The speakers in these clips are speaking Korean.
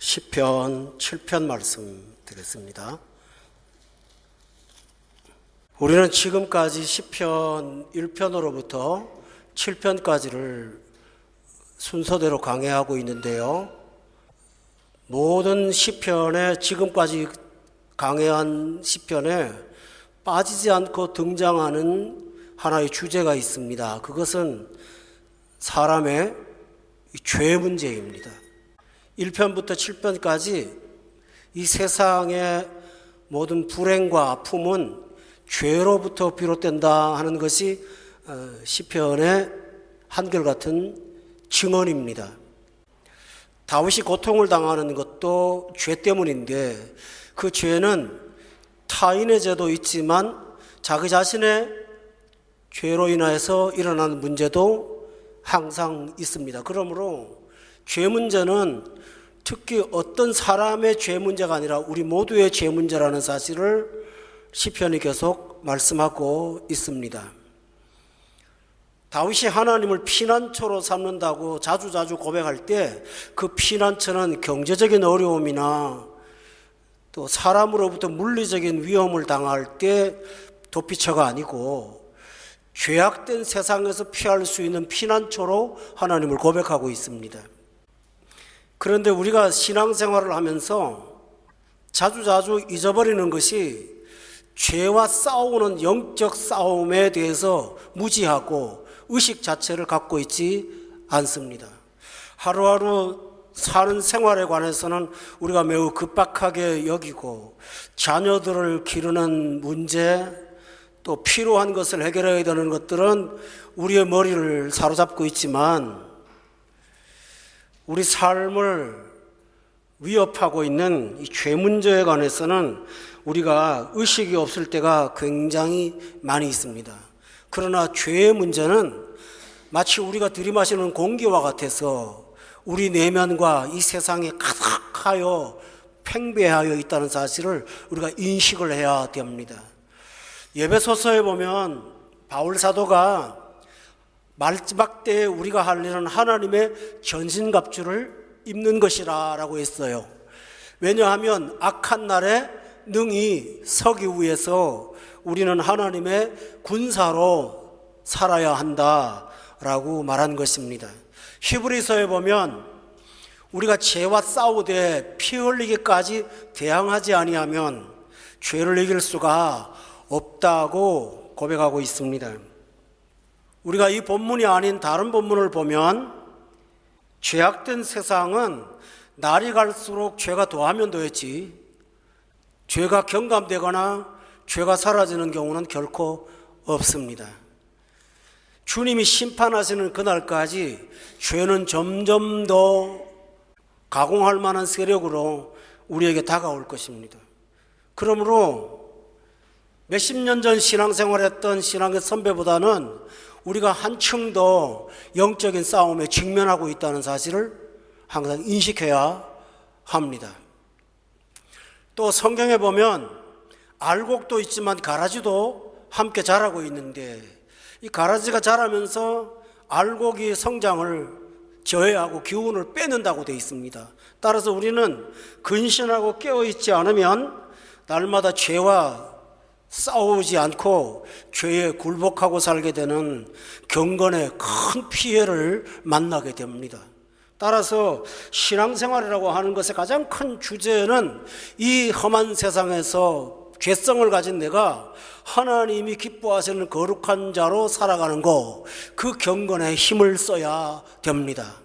시편 7편 말씀 드렸습니다. 우리는 지금까지 시편 1편으로부터 7편까지를 순서대로 강해하고 있는데요. 모든 시편에 지금까지 강해한 시편에 빠지지 않고 등장하는 하나의 주제가 있습니다. 그것은 사람의 죄 문제입니다. 1편부터 7편까지 이 세상의 모든 불행과 아픔은 죄로부터 비롯된다 하는 것이 시편의 한결같은 증언입니다. 다윗이 고통을 당하는 것도 죄 때문인데 그 죄는 타인의 죄도 있지만 자기 자신의 죄로 인해서 일어나는 문제도 항상 있습니다. 그러므로 죄 문제는 특히 어떤 사람의 죄 문제가 아니라 우리 모두의 죄 문제라는 사실을 시편이 계속 말씀하고 있습니다. 다윗이 하나님을 피난처로 삼는다고 자주 고백할 때 그 피난처는 경제적인 어려움이나 또 사람으로부터 물리적인 위험을 당할 때 도피처가 아니고 죄악된 세상에서 피할 수 있는 피난처로 하나님을 고백하고 있습니다. 그런데 우리가 신앙생활을 하면서 자주 잊어버리는 것이 죄와 싸우는 영적 싸움에 대해서 무지하고 의식 자체를 갖고 있지 않습니다. 하루하루 사는 생활에 관해서는 우리가 매우 급박하게 여기고 자녀들을 기르는 문제, 또 필요한 것을 해결해야 되는 것들은 우리의 머리를 사로잡고 있지만 우리 삶을 위협하고 있는 이 죄 문제에 관해서는 우리가 의식이 없을 때가 굉장히 많이 있습니다. 그러나 죄의 문제는 마치 우리가 들이마시는 공기와 같아서 우리 내면과 이 세상에 가득하여 팽배하여 있다는 사실을 우리가 인식을 해야 됩니다. 에베소서에 보면 바울 사도가 마지막 때에 우리가 할 일은 하나님의 전신갑주를 입는 것이라고 했어요. 왜냐하면 악한 날에 능히 서기 위해서 우리는 하나님의 군사로 살아야 한다라고 말한 것입니다. 히브리서에 보면 우리가 죄와 싸우되 피 흘리기까지 대항하지 아니하면 죄를 이길 수가 없다고 고백하고 있습니다. 우리가 이 본문이 아닌 다른 본문을 보면 죄악된 세상은 날이 갈수록 죄가 더하면 더했지 죄가 경감되거나 죄가 사라지는 경우는 결코 없습니다. 주님이 심판하시는 그날까지 죄는 점점 더 가공할 만한 세력으로 우리에게 다가올 것입니다. 그러므로 몇십 년 전 신앙생활했던 신앙의 선배보다는 우리가 한층 더 영적인 싸움에 직면하고 있다는 사실을 항상 인식해야 합니다. 또 성경에 보면 알곡도 있지만 가라지도 함께 자라고 있는데 이 가라지가 자라면서 알곡이 성장을 저해하고 기운을 빼는다고 되어 있습니다. 따라서 우리는 근신하고 깨어있지 않으면 날마다 죄와 싸우지 않고 죄에 굴복하고 살게 되는 경건의 큰 피해를 만나게 됩니다. 따라서 신앙생활이라고 하는 것의 가장 큰 주제는 이 험한 세상에서 죄성을 가진 내가 하나님이 기뻐하시는 거룩한 자로 살아가는 것, 그 경건에 힘을 써야 됩니다.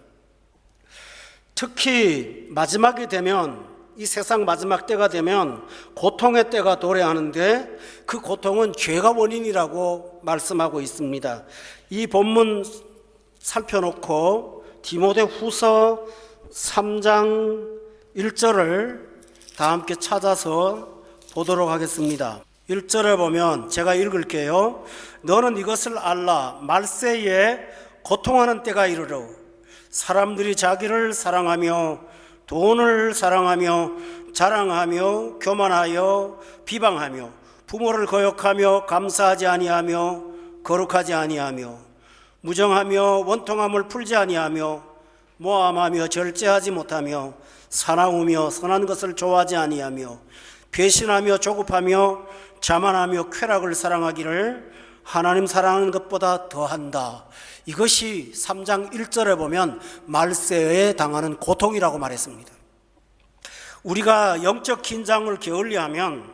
특히 마지막이 되면 이 세상 마지막 때가 되면 고통의 때가 도래하는데 그 고통은 죄가 원인이라고 말씀하고 있습니다. 이 본문 살펴놓고 디모데후서 3장 1절을 다 함께 찾아서 보도록 하겠습니다. 1절에 보면 제가 읽을게요. 너는 이것을 알라. 말세에 고통하는 때가 이르러 사람들이 자기를 사랑하며 돈을 사랑하며 자랑하며 교만하여 비방하며 부모를 거역하며 감사하지 아니하며 거룩하지 아니하며 무정하며 원통함을 풀지 아니하며 모함하며 절제하지 못하며 사나우며 선한 것을 좋아하지 아니하며 배신하며 조급하며 자만하며 쾌락을 사랑하기를 하나님 사랑하는 것보다 더한다. 이것이 3장 1절에 보면 말세에 당하는 고통이라고 말했습니다. 우리가 영적 긴장을 게을리하면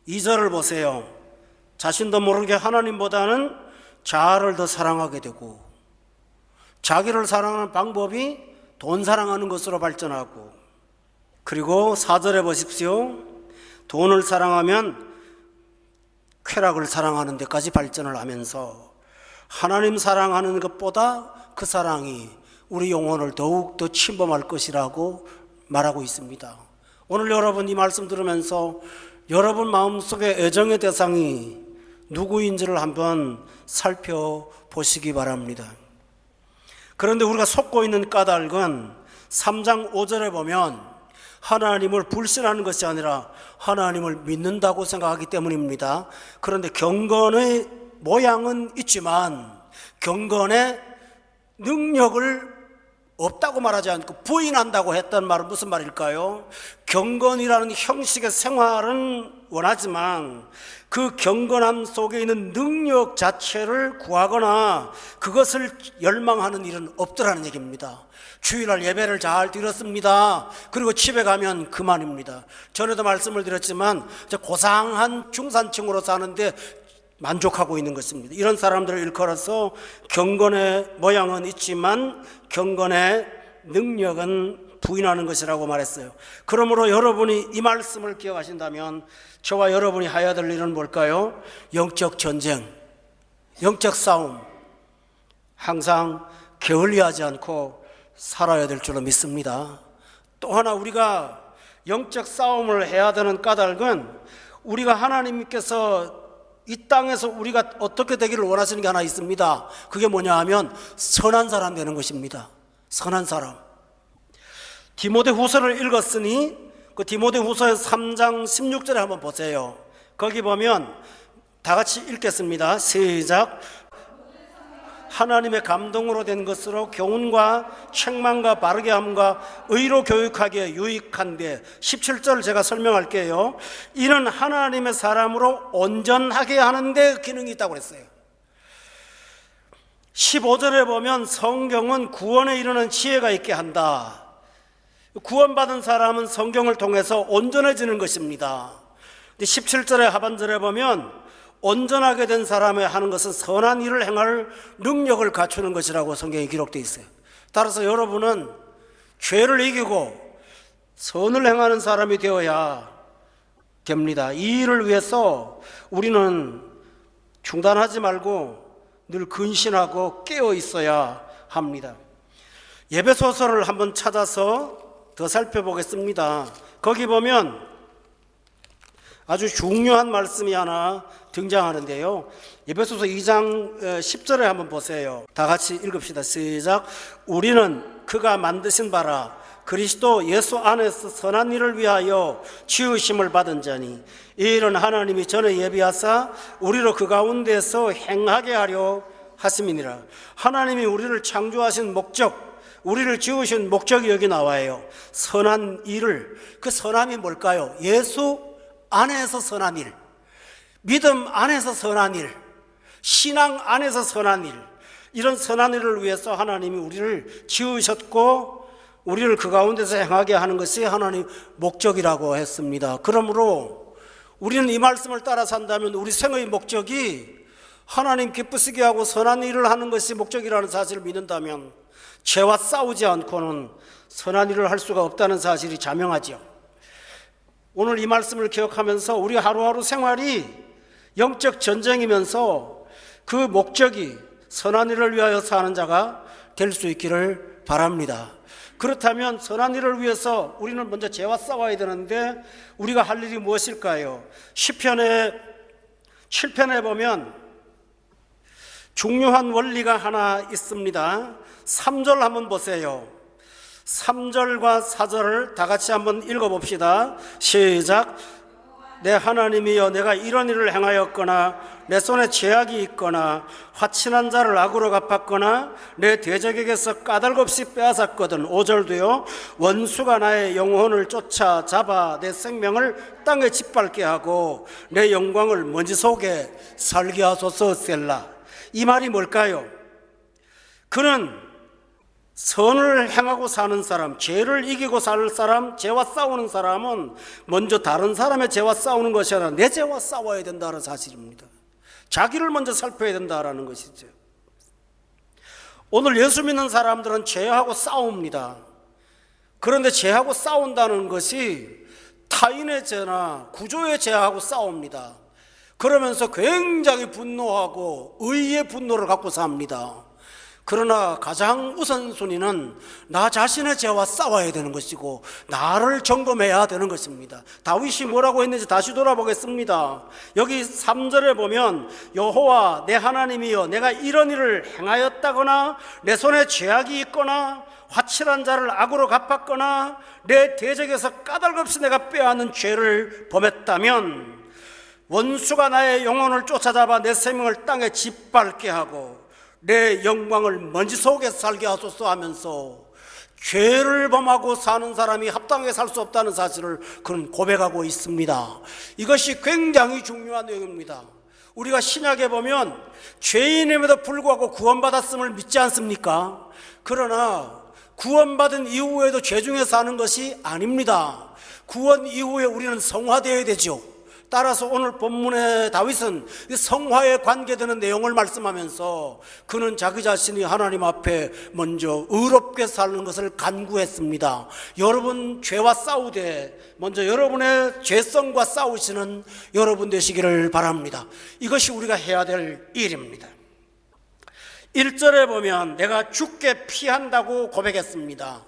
2절을 보세요. 자신도 모르게 하나님보다는 자아를 더 사랑하게 되고 자기를 사랑하는 방법이 돈 사랑하는 것으로 발전하고, 그리고 4절에 보십시오. 돈을 사랑하면 쾌락을 사랑하는 데까지 발전을 하면서 하나님 사랑하는 것보다 그 사랑이 우리 영혼을 더욱더 침범할 것이라고 말하고 있습니다. 오늘 여러분 이 말씀 들으면서 여러분 마음속에 애정의 대상이 누구인지를 한번 살펴보시기 바랍니다. 그런데 우리가 속고 있는 까닭은 3장 5절에 보면 하나님을 불신하는 것이 아니라 하나님을 믿는다고 생각하기 때문입니다. 그런데 경건의 모양은 있지만 경건의 능력을 없다고 말하지 않고 부인한다고 했던 말은 무슨 말일까요? 경건이라는 형식의 생활은 원하지만 그 경건함 속에 있는 능력 자체를 구하거나 그것을 열망하는 일은 없더라는 얘기입니다. 주일날 예배를 잘 드렸습니다. 그리고 집에 가면 그만입니다. 전에도 말씀을 드렸지만 고상한 중산층으로 사는데 만족하고 있는 것입니다. 이런 사람들을 일컬어서 경건의 모양은 있지만 경건의 능력은 부인하는 것이라고 말했어요. 그러므로 여러분이 이 말씀을 기억하신다면 저와 여러분이 해야 될 일은 뭘까요? 영적 전쟁, 영적 싸움, 항상 게을리하지 않고 살아야 될 줄로 믿습니다. 또 하나 우리가 영적 싸움을 해야 되는 까닭은 우리가 하나님께서 이 땅에서 우리가 어떻게 되기를 원하시는 게 하나 있습니다. 그게 뭐냐 하면 선한 사람 되는 것입니다. 선한 사람. 디모데후서를 읽었으니 그 디모데후서의 3장 16절에 한번 보세요. 거기 보면 다 같이 읽겠습니다. 시작. 하나님의 감동으로 된 것으로 교훈과 책망과 바르게 함과 의로 교육하기에 유익한데, 17절을 제가 설명할게요. 이는 하나님의 사람으로 온전하게 하는 데 기능이 있다고 그랬어요. 15절에 보면 성경은 구원에 이르는 지혜가 있게 한다. 구원받은 사람은 성경을 통해서 온전해지는 것입니다. 17절의 하반절에 보면 온전하게 된 사람이 하는 것은 선한 일을 행할 능력을 갖추는 것이라고 성경에 기록되어 있어요. 따라서 여러분은 죄를 이기고 선을 행하는 사람이 되어야 됩니다. 이 일을 위해서 우리는 중단하지 말고 늘 근신하고 깨어 있어야 합니다. 예배소서를 한번 찾아서 더 살펴보겠습니다. 거기 보면 아주 중요한 말씀이 하나 등장하는데요. 에베소서 2장 10절에 한번 보세요. 다 같이 읽읍시다. 시작. 우리는 그가 만드신 바라 그리스도 예수 안에서 선한 일을 위하여 지으심을 받은 자니 이 일은 하나님이 전에 예비하사 우리로 그 가운데서 행하게 하려 하심이니라. 하나님이 우리를 창조하신 목적, 우리를 지으신 목적이 여기 나와요. 선한 일을. 그 선함이 뭘까요? 예수 안에서 선한 일, 믿음 안에서 선한 일, 신앙 안에서 선한 일, 이런 선한 일을 위해서 하나님이 우리를 지으셨고 우리를 그 가운데서 행하게 하는 것이 하나님의 목적이라고 했습니다. 그러므로 우리는 이 말씀을 따라 산다면 우리 생의 목적이 하나님 기쁘시게 하고 선한 일을 하는 것이 목적이라는 사실을 믿는다면 죄와 싸우지 않고는 선한 일을 할 수가 없다는 사실이 자명하죠. 오늘 이 말씀을 기억하면서 우리 하루하루 생활이 영적 전쟁이면서 그 목적이 선한 일을 위하여 사는 자가 될 수 있기를 바랍니다. 그렇다면 선한 일을 위해서 우리는 먼저 죄와 싸워야 되는데 우리가 할 일이 무엇일까요? 시편의 7편에 보면 중요한 원리가 하나 있습니다. 3절 한번 보세요. 3절과 4절을 다 같이 한번 읽어봅시다. 시작. 내 하나님이여, 내가 이런 일을 행하였거나 내 손에 죄악이 있거나 화친한 자를 악으로 갚았거나 내 대적에게서 까닭없이 빼앗았거든. 5절도요. 원수가 나의 영혼을 쫓아잡아 내 생명을 땅에 짓밟게 하고 내 영광을 먼지 속에 살게 하소서. 셀라. 이 말이 뭘까요? 그는 선을 행하고 사는 사람, 죄를 이기고 살 사람, 죄와 싸우는 사람은 먼저 다른 사람의 죄와 싸우는 것이 아니라 내 죄와 싸워야 된다는 사실입니다. 자기를 먼저 살펴야 된다는 것이죠. 오늘 예수 믿는 사람들은 죄하고 싸웁니다. 그런데 죄하고 싸운다는 것이 타인의 죄나 구조의 죄하고 싸웁니다. 그러면서 굉장히 분노하고 의의 분노를 갖고 삽니다. 그러나 가장 우선순위는 나 자신의 죄와 싸워야 되는 것이고 나를 점검해야 되는 것입니다. 다윗이 뭐라고 했는지 다시 돌아보겠습니다. 여기 3절에 보면 여호와 내 하나님이여, 내가 이런 일을 행하였다거나 내 손에 죄악이 있거나 화칠한 자를 악으로 갚았거나 내 대적에서 까닭없이 내가 빼앗는 죄를 범했다면 원수가 나의 영혼을 쫓아잡아 내 생명을 땅에 짓밟게 하고 내 영광을 먼지 속에 살게 하소서 하면서 죄를 범하고 사는 사람이 합당하게 살 수 없다는 사실을 그는 고백하고 있습니다. 이것이 굉장히 중요한 내용입니다. 우리가 신약에 보면 죄인임에도 불구하고 구원받았음을 믿지 않습니까? 그러나 구원받은 이후에도 죄 중에 사는 것이 아닙니다. 구원 이후에 우리는 성화되어야 되죠. 따라서 오늘 본문의 다윗은 성화에 관계되는 내용을 말씀하면서 그는 자기 자신이 하나님 앞에 먼저 의롭게 사는 것을 간구했습니다. 여러분 죄와 싸우되 먼저 여러분의 죄성과 싸우시는 여러분 되시기를 바랍니다. 이것이 우리가 해야 될 일입니다. 1절에 보면 내가 죽게 피한다고 고백했습니다.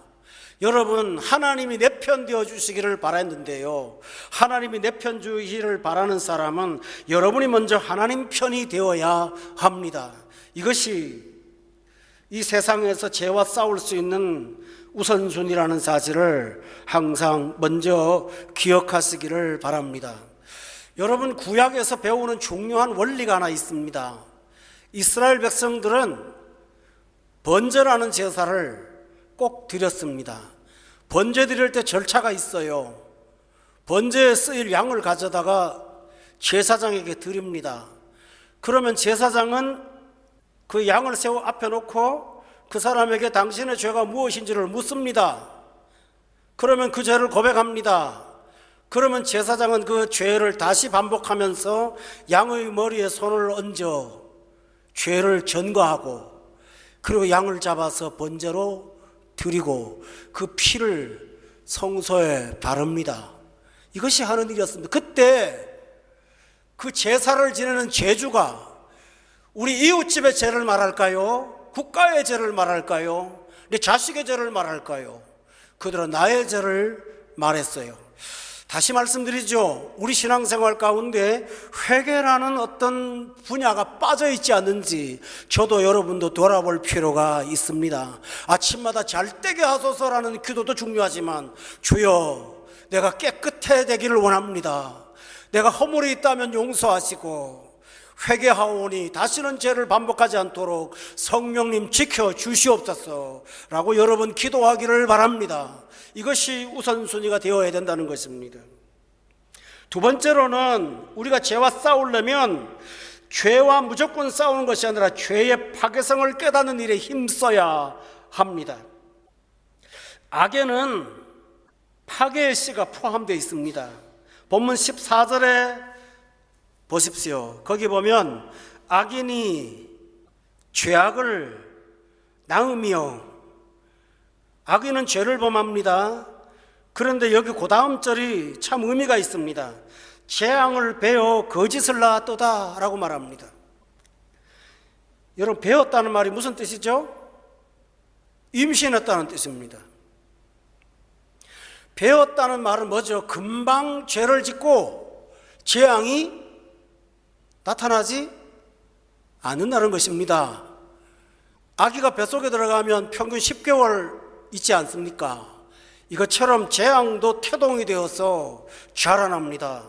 여러분, 하나님이 내 편 되어 주시기를 바랐는데요, 하나님이 내 편 주시기를 바라는 사람은 여러분이 먼저 하나님 편이 되어야 합니다. 이것이 이 세상에서 죄와 싸울 수 있는 우선순위라는 사실을 항상 먼저 기억하시기를 바랍니다. 여러분, 구약에서 배우는 중요한 원리가 하나 있습니다. 이스라엘 백성들은 번제라는 제사를 꼭 드렸습니다. 번제 드릴 때 절차가 있어요. 번제에 쓰일 양을 가져다가 제사장에게 드립니다. 그러면 제사장은 그 양을 세워 앞에 놓고 그 사람에게 당신의 죄가 무엇인지를 묻습니다. 그러면 그 죄를 고백합니다. 그러면 제사장은 그 죄를 다시 반복하면서 양의 머리에 손을 얹어 죄를 전가하고 그리고 양을 잡아서 번제로 드리고 그 피를 성소에 바릅니다. 이것이 하는 일이었습니다. 그때 그 제사를 지내는 제주가 우리 이웃집의 죄를 말할까요? 국가의 죄를 말할까요? 내 자식의 죄를 말할까요? 그들은 나의 죄를 말했어요. 다시 말씀드리죠. 우리 신앙생활 가운데 회개라는 어떤 분야가 빠져있지 않는지 저도 여러분도 돌아볼 필요가 있습니다. 아침마다 잘 되게 하소서라는 기도도 중요하지만 주여, 내가 깨끗해 되기를 원합니다. 내가 허물이 있다면 용서하시고 회개하오니 다시는 죄를 반복하지 않도록 성령님 지켜주시옵소서 라고 여러분 기도하기를 바랍니다. 이것이 우선순위가 되어야 된다는 것입니다. 두 번째로는 우리가 죄와 싸우려면 죄와 무조건 싸우는 것이 아니라 죄의 파괴성을 깨닫는 일에 힘써야 합니다. 악에는 파괴의 씨가 포함되어 있습니다. 본문 14절에 보십시오. 거기 보면 악인이 죄악을 낳으며, 악인은 죄를 범합니다. 그런데 여기 그 다음 절이 참 의미가 있습니다. 재앙을 베어 거짓을 낳았도다 라고 말합니다. 여러분, 베었다는 말이 무슨 뜻이죠? 임신했다는 뜻입니다. 베었다는 말은 뭐죠? 금방 죄를 짓고 재앙이 나타나지 않는다는 것입니다. 아기가 뱃속에 들어가면 평균 10개월 있지 않습니까? 이것처럼 재앙도 태동이 되어서 자라납니다.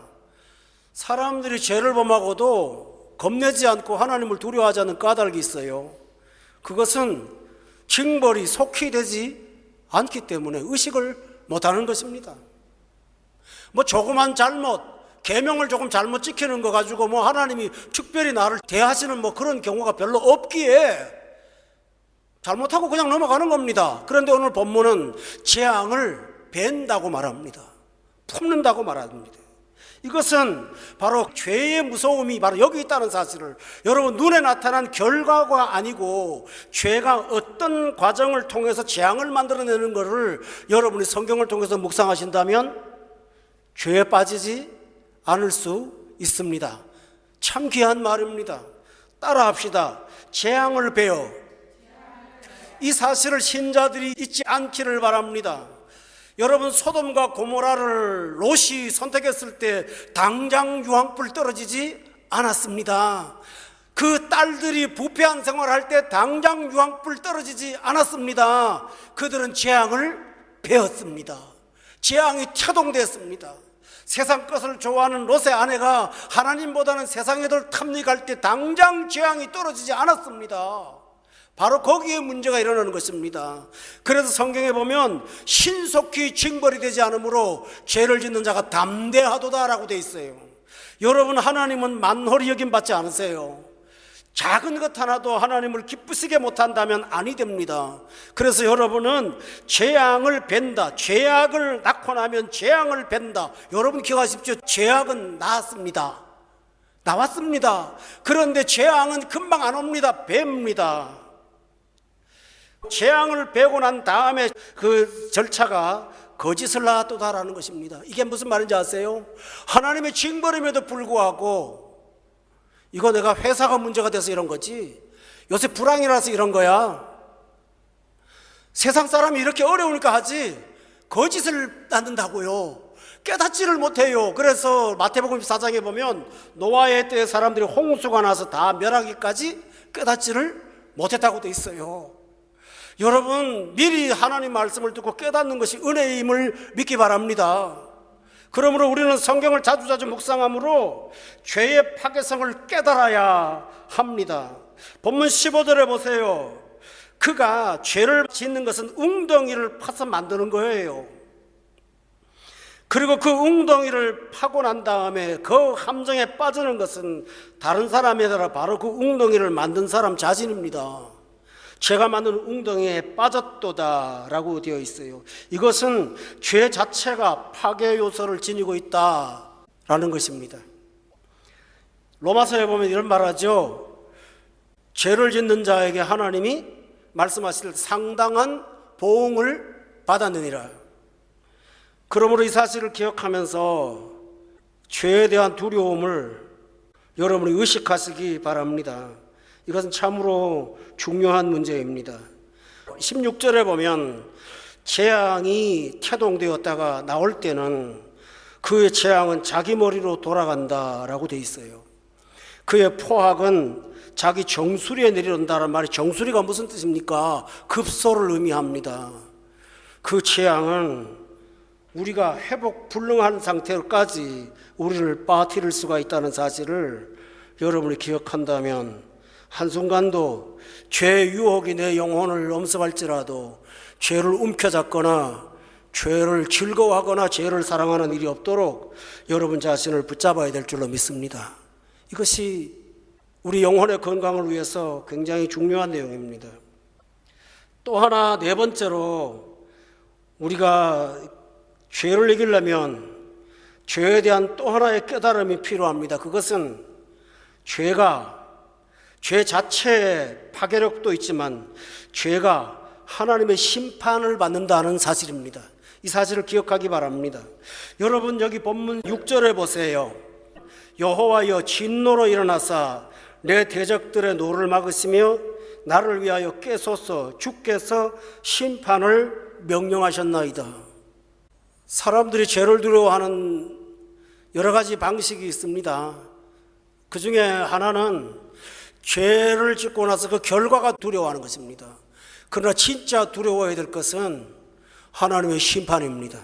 사람들이 죄를 범하고도 겁내지 않고 하나님을 두려워하지 않는 까닭이 있어요. 그것은 징벌이 속히 되지 않기 때문에 의식을 못하는 것입니다. 뭐 조그만 잘못, 계명을 조금 잘못 지키는 거 가지고 뭐 하나님이 특별히 나를 대하시는 뭐 그런 경우가 별로 없기에 잘못하고 그냥 넘어가는 겁니다. 그런데 오늘 본문은 재앙을 벤다고 말합니다. 품는다고 말합니다. 이것은 바로 죄의 무서움이 바로 여기 있다는 사실을, 여러분 눈에 나타난 결과가 아니고 죄가 어떤 과정을 통해서 재앙을 만들어내는 것을 여러분이 성경을 통해서 묵상하신다면 죄에 빠지지 않을 수 있습니다. 참 귀한 말입니다. 따라합시다. 재앙을 베어. 이 사실을 신자들이 잊지 않기를 바랍니다. 여러분, 소돔과 고모라를 롯이 선택했을 때 당장 유황불 떨어지지 않았습니다. 그 딸들이 부패한 생활할 때 당장 유황불 떨어지지 않았습니다. 그들은 재앙을 베었습니다. 재앙이 태동됐습니다. 세상 것을 좋아하는 롯의 아내가 하나님보다는 세상에 더 탐닉할 때 당장 재앙이 떨어지지 않았습니다. 바로 거기에 문제가 일어나는 것입니다. 그래서 성경에 보면 신속히 징벌이 되지 않으므로 죄를 짓는 자가 담대하도다라고 되어 있어요. 여러분, 하나님은 만홀히 여김받지 않으세요. 작은 것 하나도 하나님을 기쁘시게 못한다면 아니 됩니다. 그래서 여러분은 재앙을 벤다, 죄악을 낳고 나면 재앙을 벤다. 여러분 기억하십시오. 죄악은 나왔습니다. 그런데 재앙은 금방 안 옵니다. 뱀니다. 재앙을 베고 난 다음에 그 절차가 거짓을 낳았도다라는 것입니다. 이게 무슨 말인지 아세요? 하나님의 징벌임에도 불구하고 이거 내가 회사가 문제가 돼서 이런 거지, 요새 불황이라서 이런 거야, 세상 사람이 이렇게 어려우니까 하지, 거짓을 낳는다고요. 깨닫지를 못해요. 그래서 마태복음 14장에 보면 노아의 때에 사람들이 홍수가 나서 다 멸하기까지 깨닫지를 못했다고 돼 있어요. 여러분, 미리 하나님 말씀을 듣고 깨닫는 것이 은혜의 힘을 믿기 바랍니다. 그러므로 우리는 성경을 자주자주 묵상함으로 죄의 파괴성을 깨달아야 합니다. 본문 15절에 보세요. 그가 죄를 짓는 것은 웅덩이를 파서 만드는 거예요. 그리고 그 웅덩이를 파고 난 다음에 그 함정에 빠지는 것은 다른 사람이 아니라 바로 그 웅덩이를 만든 사람 자신입니다. 죄가 만든 웅덩이에 빠졌도다 라고 되어 있어요. 이것은 죄 자체가 파괴 요소를 지니고 있다라는 것입니다. 로마서에 보면 이런 말하죠. 죄를 짓는 자에게 하나님이 말씀하실 상당한 보응을 받았느니라. 그러므로 이 사실을 기억하면서 죄에 대한 두려움을 여러분이 의식하시기 바랍니다. 이것은 참으로 중요한 문제입니다. 16절에 보면 재앙이 태동되었다가 나올 때는 그의 재앙은 자기 머리로 돌아간다라고 되어 있어요. 그의 포악은 자기 정수리에 내려온다는 말이, 정수리가 무슨 뜻입니까? 급소를 의미합니다. 그 재앙은 우리가 회복 불능한 상태로까지 우리를 빠뜨릴 수가 있다는 사실을 여러분이 기억한다면 한순간도 죄 유혹이 내 영혼을 엄습할지라도 죄를 움켜잡거나 죄를 즐거워하거나 죄를 사랑하는 일이 없도록 여러분 자신을 붙잡아야 될 줄로 믿습니다. 이것이 우리 영혼의 건강을 위해서 굉장히 중요한 내용입니다. 또 하나, 네 번째로 우리가 죄를 이기려면 죄에 대한 또 하나의 깨달음이 필요합니다. 그것은 죄 자체의 파괴력도 있지만 죄가 하나님의 심판을 받는다는 사실입니다. 이 사실을 기억하기 바랍니다. 여러분, 여기 본문 6절에 보세요. 여호와여, 진노로 일어나사 내 대적들의 노를 막으시며 나를 위하여 깨소서. 주께서 심판을 명령하셨나이다. 사람들이 죄를 두려워하는 여러 가지 방식이 있습니다. 그 중에 하나는 죄를 짓고 나서 그 결과가 두려워하는 것입니다. 그러나 진짜 두려워해야 될 것은 하나님의 심판입니다.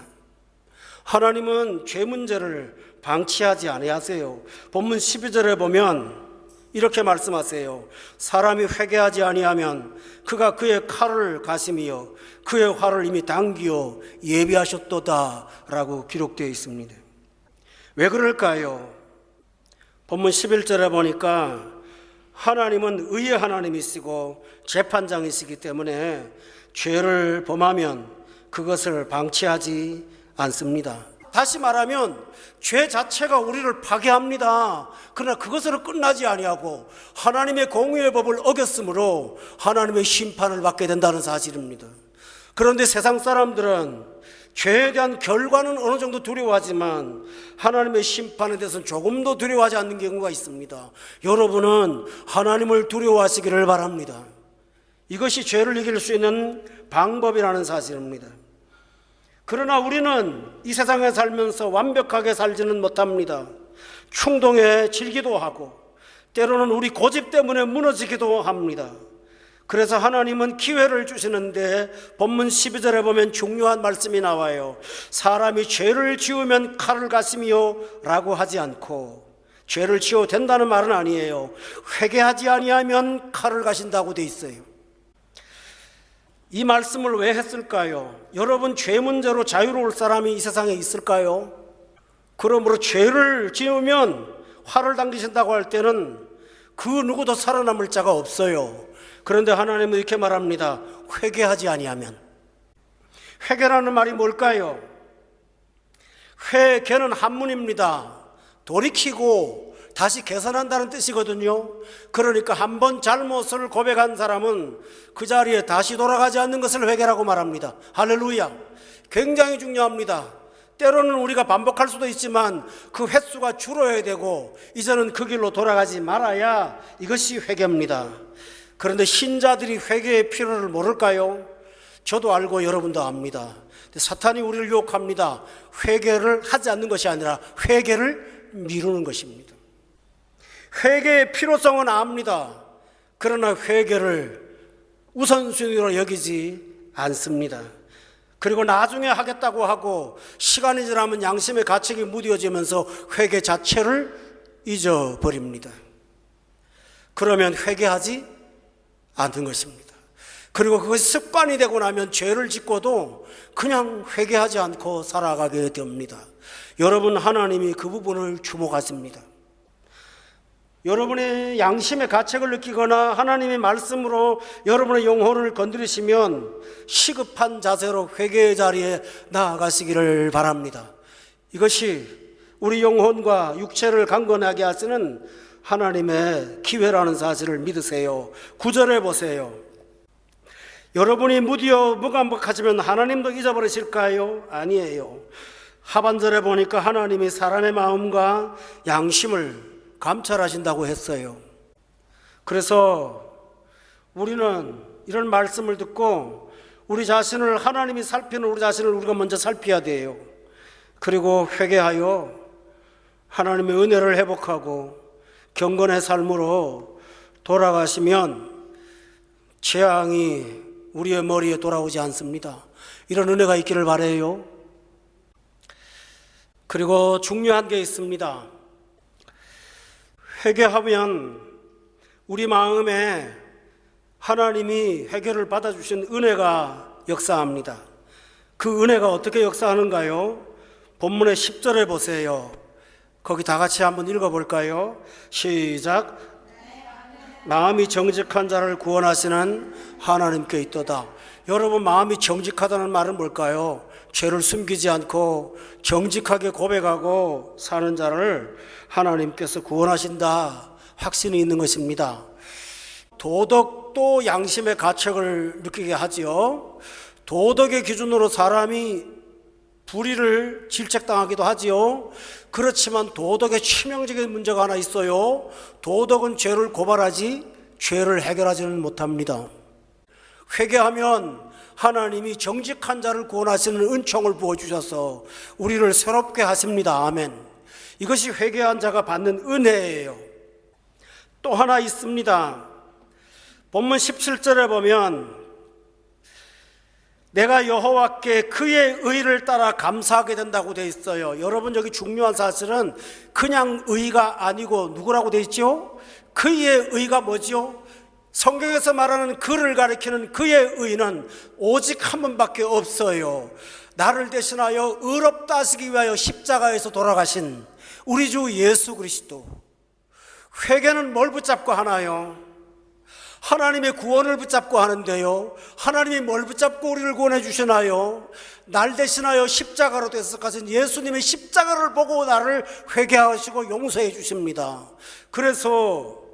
하나님은 죄 문제를 방치하지 아니하세요. 본문 12절에 보면 이렇게 말씀하세요. 사람이 회개하지 아니하면 그가 그의 칼을 가심이여 그의 활을 이미 당기어 예비하셨도다 라고 기록되어 있습니다. 왜 그럴까요? 본문 11절에 보니까 하나님은 의의 하나님이시고 재판장이시기 때문에 죄를 범하면 그것을 방치하지 않습니다. 다시 말하면 죄 자체가 우리를 파괴합니다. 그러나 그것으로 끝나지 아니하고 하나님의 공의의 법을 어겼으므로 하나님의 심판을 받게 된다는 사실입니다. 그런데 세상 사람들은 죄에 대한 결과는 어느 정도 두려워하지만 하나님의 심판에 대해서는 조금도 두려워하지 않는 경우가 있습니다. 여러분은 하나님을 두려워하시기를 바랍니다. 이것이 죄를 이길 수 있는 방법이라는 사실입니다. 그러나 우리는 이 세상에 살면서 완벽하게 살지는 못합니다. 충동에 질기도 하고 때로는 우리 고집 때문에 무너지기도 합니다. 그래서 하나님은 기회를 주시는데 본문 12절에 보면 중요한 말씀이 나와요. 사람이 죄를 지으면 칼을 가시미요 라고 하지 않고 죄를 지어도 된다는 말은 아니에요. 회개하지 아니하면 칼을 가신다고 돼 있어요. 이 말씀을 왜 했을까요? 여러분, 죄 문제로 자유로울 사람이 이 세상에 있을까요? 그러므로 죄를 지으면 활을 당기신다고 할 때는 그 누구도 살아남을 자가 없어요. 그런데 하나님은 이렇게 말합니다. 회개하지 아니하면. 회개라는 말이 뭘까요? 회개는 한문입니다. 돌이키고 다시 개선한다는 뜻이거든요. 그러니까 한 번 잘못을 고백한 사람은 그 자리에 다시 돌아가지 않는 것을 회개라고 말합니다. 할렐루야. 굉장히 중요합니다. 때로는 우리가 반복할 수도 있지만 그 횟수가 줄어야 되고 이제는 그 길로 돌아가지 말아야 이것이 회개입니다. 그런데 신자들이 회개의 필요를 모를까요? 저도 알고 여러분도 압니다. 사탄이 우리를 유혹합니다. 회개를 하지 않는 것이 아니라 회개를 미루는 것입니다. 회개의 필요성은 압니다. 그러나 회개를 우선순위로 여기지 않습니다. 그리고 나중에 하겠다고 하고 시간이 지나면 양심의 가책이 무뎌지면서 회개 자체를 잊어버립니다. 그러면 회개하지 않는 것입니다. 그리고 그것이 습관이 되고 나면 죄를 짓고도 그냥 회개하지 않고 살아가게 됩니다. 여러분, 하나님이 그 부분을 주목하십니다. 여러분의 양심의 가책을 느끼거나 하나님의 말씀으로 여러분의 영혼을 건드리시면 시급한 자세로 회개의 자리에 나아가시기를 바랍니다. 이것이 우리 영혼과 육체를 강건하게 하시는 하나님의 기회라는 사실을 믿으세요. 9절에 보세요. 여러분이 무디어 무감각하시면 하나님도 잊어버리실까요? 아니에요. 하반절에 보니까 하나님이 사람의 마음과 양심을 감찰하신다고 했어요. 그래서 우리는 이런 말씀을 듣고 우리 자신을, 하나님이 살피는 우리 자신을 우리가 먼저 살펴야 돼요. 그리고 회개하여 하나님의 은혜를 회복하고 경건의 삶으로 돌아가시면 재앙이 우리의 머리에 돌아오지 않습니다. 이런 은혜가 있기를 바라요. 그리고 중요한 게 있습니다. 회개하면 우리 마음에 하나님이 회개를 받아주신 은혜가 역사합니다. 그 은혜가 어떻게 역사하는가요? 본문의 10절에 보세요. 거기 다 같이 한번 읽어볼까요? 시작. 마음이 정직한 자를 구원하시는 하나님께 있도다. 여러분, 마음이 정직하다는 말은 뭘까요? 죄를 숨기지 않고 정직하게 고백하고 사는 자를 하나님께서 구원하신다, 확신이 있는 것입니다. 도덕도 양심의 가책을 느끼게 하지요. 도덕의 기준으로 사람이 불의를 질책당하기도 하지요. 그렇지만 도덕에 치명적인 문제가 하나 있어요. 도덕은 죄를 고발하지 죄를 해결하지는 못합니다. 회개하면 하나님이 정직한 자를 구원하시는 은총을 부어주셔서 우리를 새롭게 하십니다. 아멘. 이것이 회개한 자가 받는 은혜예요. 또 하나 있습니다. 본문 17절에 보면 내가 여호와께 그의 의를 따라 감사하게 된다고 돼 있어요. 여러분, 여기 중요한 사실은 그냥 의가 아니고 누구라고 돼 있죠? 그의 의가 뭐죠? 성경에서 말하는 그를 가리키는 그의 의는 오직 한 분밖에 없어요. 나를 대신하여 의롭다 하시기 위하여 십자가에서 돌아가신 우리 주 예수 그리스도. 회개는 뭘 붙잡고 하나요? 하나님의 구원을 붙잡고 하는데요, 하나님이 뭘 붙잡고 우리를 구원해 주시나요? 날 대신하여 십자가로 대속하신 예수님의 십자가를 보고 나를 회개하시고 용서해 주십니다. 그래서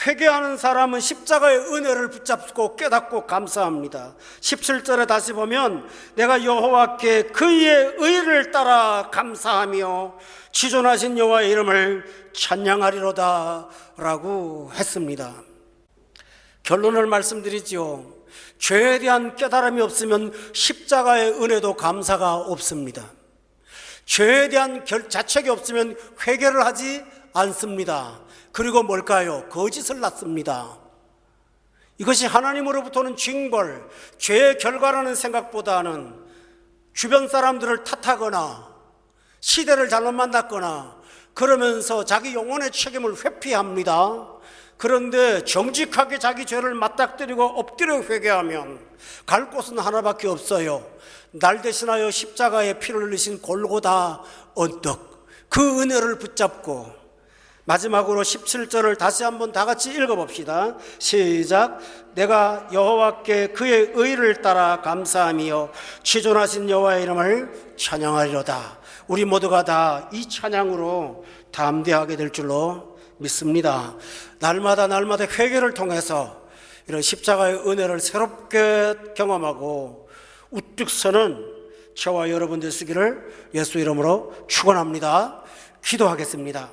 회개하는 사람은 십자가의 은혜를 붙잡고 깨닫고 감사합니다. 17절에 다시 보면 내가 여호와께 그의 의를 따라 감사하며 지존하신 여호와의 이름을 찬양하리로다 라고 했습니다. 결론을 말씀드리죠. 죄에 대한 깨달음이 없으면 십자가의 은혜도 감사가 없습니다. 죄에 대한 자책이 없으면 회개를 하지 않습니다. 그리고 뭘까요? 거짓을 낳습니다. 이것이 하나님으로부터는 징벌, 죄의 결과라는 생각보다는 주변 사람들을 탓하거나 시대를 잘못 만났거나 그러면서 자기 영혼의 책임을 회피합니다. 그런데 정직하게 자기 죄를 맞닥뜨리고 엎드려 회개하면 갈 곳은 하나밖에 없어요. 날 대신하여 십자가에 피를 흘리신 골고다 언덕, 그 은혜를 붙잡고 마지막으로 17절을 다시 한번 다 같이 읽어봅시다. 시작. 내가 여호와께 그의 의를 따라 감사하며 지존하신 여호와의 이름을 찬양하리로다. 우리 모두가 다 이 찬양으로 담대하게 될 줄로 믿습니다. 날마다 회개를 통해서 이런 십자가의 은혜를 새롭게 경험하고 우뚝 서는 저와 여러분 되시기를 예수 이름으로 축원합니다. 기도하겠습니다.